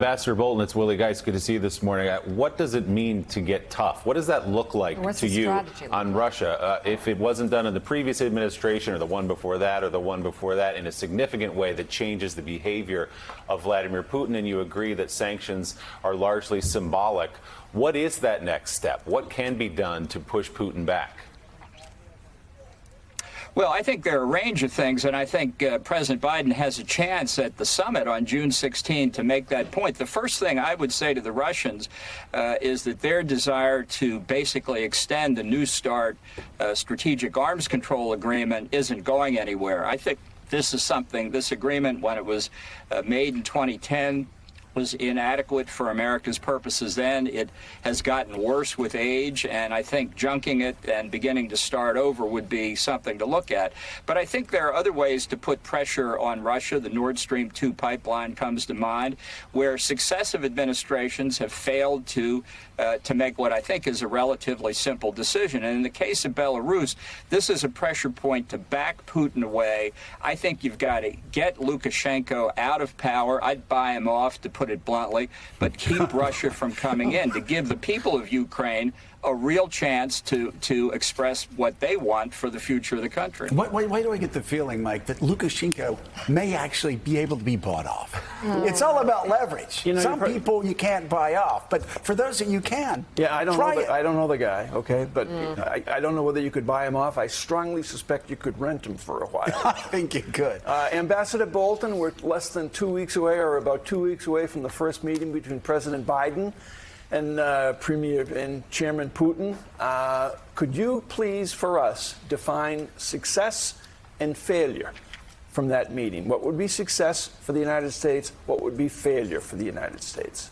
Ambassador Bolton, it's Willie Geist. Good to see you this morning. What does it mean to get tough? What does that look like to you on Russia? If it wasn't done in the previous administration or the one before that or the one before that in a significant way that changes the behavior of Vladimir Putin, and you agree that sanctions are largely symbolic, what is that next step? What can be done to push Putin back? Well, I think there are a range of things, and I think President Biden has a chance at the summit on June 16 to make that point. The first thing I would say to the Russians is that their desire to basically extend the New START strategic arms control agreement isn't going anywhere. I think this is something, this agreement, when it was made in 2010, was inadequate for America's purposes then. It has gotten worse with age, and I think junking it and beginning to start over would be something to look at. But I think there are other ways to put pressure on Russia. The Nord Stream 2 pipeline comes to mind, where successive administrations have failed to make what I think is a relatively simple decision. And in the case of Belarus, this is a pressure point to back Putin away. I think you've got to get Lukashenko out of power. I'd buy him off, to put it bluntly, but keep Russia from coming in, to give the people of Ukraine a real chance to express what they want for the future of the country. Why do I get the feeling, Mike, that Lukashenko may actually be able to be bought off? It's all about leverage. You know, some people you can't buy off, but for those that you can, I don't know the guy, okay, but I don't know whether you could buy him off. I strongly suspect you could rent him for a while. I think you could. Ambassador Bolton, we're less than 2 weeks away, or about 2 weeks away from the first meeting between President Biden and Premier and Chairman Putin. Could you please, for us, define success and failure from that meeting? What would be success for the United States? What would be failure for the United States?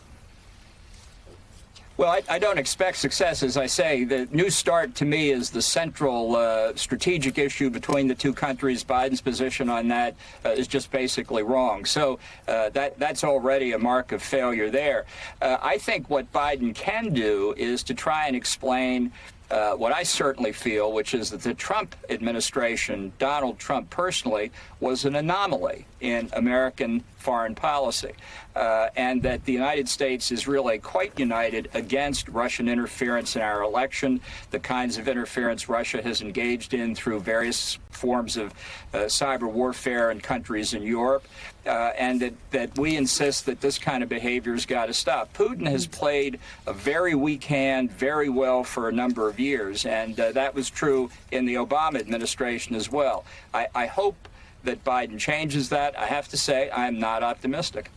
Well, I don't expect success. As I say, the New START to me is the central strategic issue between the two countries. Biden's position on that is just basically wrong. So that's already a mark of failure there. I think what Biden can do is to try and explain what I certainly feel, which is that the Trump administration, Donald Trump personally, was an anomaly in American foreign policy, and that the United States is really quite united against Russian interference in our election, the kinds of interference Russia has engaged in through various forms of cyber warfare in countries in Europe, and that we insist that this kind of behavior has got to stop. Putin has played a very weak hand very well for a number of years, and that was true in the Obama administration as well. I hope that Biden changes that. I have to say, I am not optimistic.